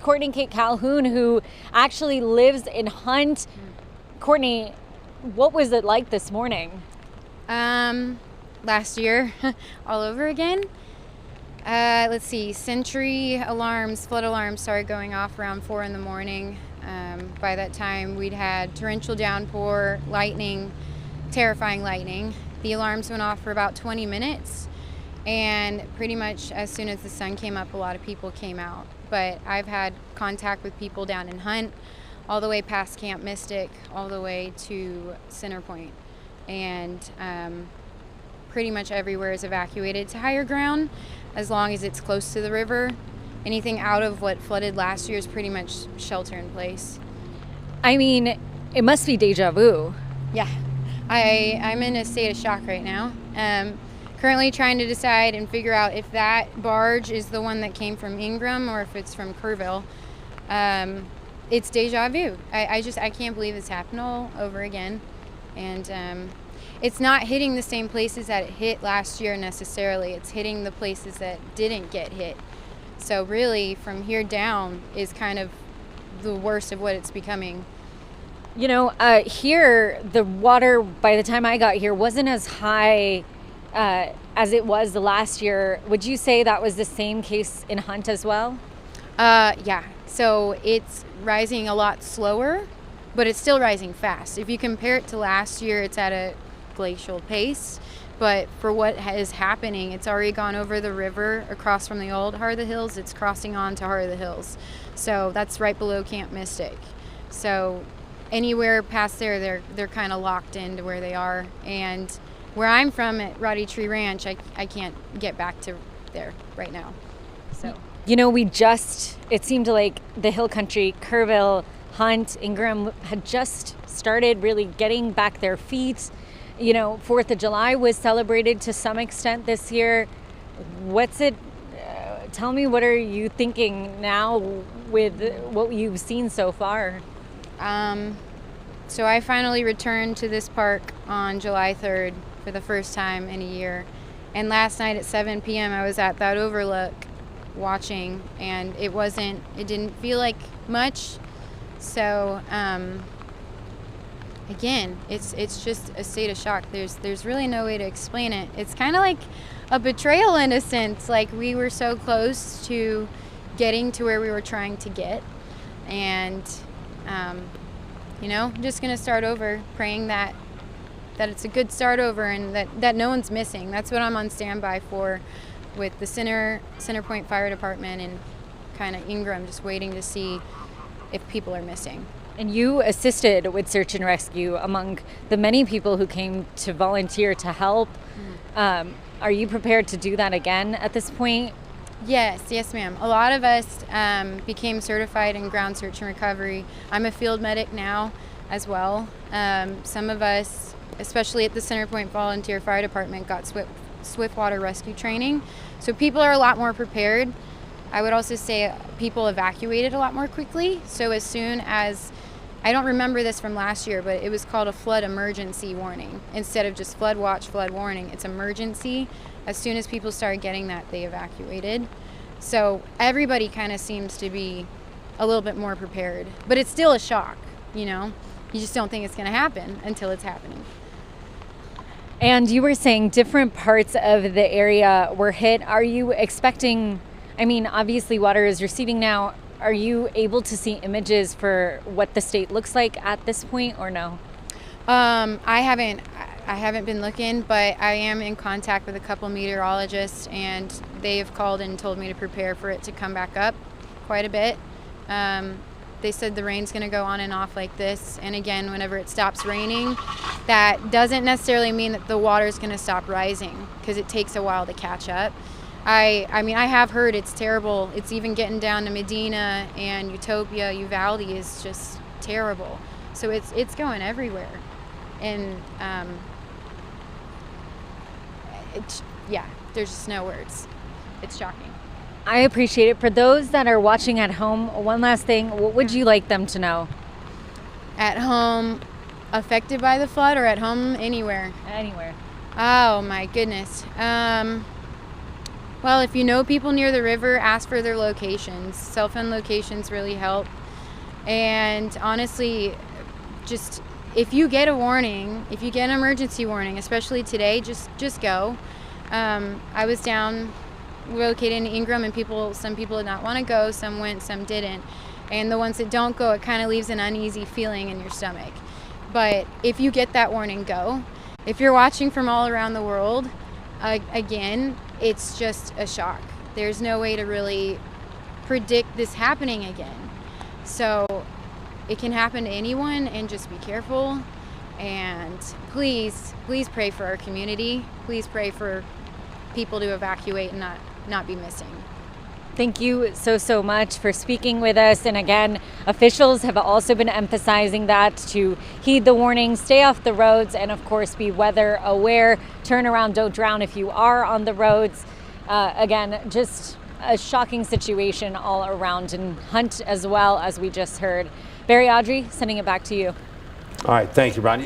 Courtney Kate Calhoun, who actually lives in Hunt. Courtney, what was it like this morning? Last year, all over again. Let's see, Sentry alarms, flood alarms started going off around 4 in the morning. By that time, we'd had torrential downpour, lightning, terrifying lightning. The alarms went off for about 20 minutes, and pretty much as soon as the sun came up, a lot of people came out. But I've had contact with people down in Hunt, all the way past Camp Mystic, all the way to Center Point. And pretty much everywhere is evacuated to higher ground as long as it's close to the river. Anything out of what flooded last year is pretty much shelter in place. I mean, it must be deja vu. Yeah, I'm in a state of shock right now. Currently trying to decide and figure out if that barge is the one that came from Ingram or if it's from Kerrville. It's deja vu. I can't believe this happened all over again. And it's not hitting the same places that it hit last year necessarily. It's hitting the places that didn't get hit. So really, from here down is kind of the worst of what it's becoming. You know, here, the water, by the time I got here, wasn't as high as it was the last year. Would you say that was the same case in Hunt as well? Yeah. So it's rising a lot slower, but it's still rising fast. If you compare it to last year, it's at a glacial pace. But for what is happening, it's already gone over the river across from the old Heart of the Hills. It's crossing on to Heart of the Hills. So that's right below Camp Mystic. So anywhere past there, they're kind of locked into where they are. And where I'm from at Roddy Tree Ranch, I can't get back to there right now. So, you know, it seemed like the hill country, Kerrville, Hunt, Ingram had just started really getting back their feet. You know, 4th of July was celebrated to some extent this year. Tell me, what are you thinking now with what you've seen so far? So I finally returned to this park on July 3rd for the first time in a year. And last night at 7 p.m. I was at that overlook watching, and it didn't feel like much. So, again, it's just a state of shock. There's really no way to explain it. It's kind of like a betrayal in a sense. Like, we were so close to getting to where we were trying to get, and just gonna start over, praying that it's a good start over and that no one's missing. That's what I'm on standby for with the Center Point Fire Department and kind of Ingram, just waiting to see if people are missing. And you assisted with search and rescue among the many people who came to volunteer to help. Mm-hmm. Are you prepared to do that again at this point? Yes, ma'am. A lot of us became certified in ground search and recovery. I'm a field medic now as well. Some of us, especially at the Center Point Volunteer Fire Department, got swift water rescue training. So people are a lot more prepared. I would also say people evacuated a lot more quickly. So as soon as, I don't remember this from last year, but it was called a flood emergency warning. Instead of just flood watch, flood warning, it's emergency. As soon as people started getting that, they evacuated. So everybody kind of seems to be a little bit more prepared. But it's still a shock, you know? You just don't think it's going to happen until it's happening. And you were saying different parts of the area were hit. Are you expecting, obviously water is receding now. Are you able to see images for what the state looks like at this point, or no? I haven't been looking, but I am in contact with a couple meteorologists, and they have called and told me to prepare for it to come back up quite a bit. They said the rain's going to go on and off like this, and again, whenever it stops raining, that doesn't necessarily mean that the water's going to stop rising, because it takes a while to catch up. I have heard it's terrible. It's even getting down to Medina and Utopia. Uvalde is just terrible. So it's going everywhere. And there's just no words. It's shocking. I appreciate it. For those that are watching at home, one last thing, what would you like them to know? At home, affected by the flood, or at home anywhere? Anywhere. Oh my goodness. Well, if you know people near the river, ask for their locations. Cell phone locations really help. And honestly, just if you get a warning, if you get an emergency warning, especially today, just go. I was down located in Ingram, and some people did not want to go, some went, some didn't. And the ones that don't go, it kind of leaves an uneasy feeling in your stomach. But if you get that warning, go. If you're watching from all around the world, again, it's just a shock. There's no way to really predict this happening again. So it can happen to anyone, and just be careful. And please pray for our community. Please pray for people to evacuate and not be missing. Thank you so much for speaking with us. And again, officials have also been emphasizing that to heed the warnings, stay off the roads, and of course be weather aware. Turn around, don't drown if you are on the roads. Again, just a shocking situation all around, and Hunt as well, as we just heard. Barry, Audrey, sending it back to you. All right, thank you, Ron.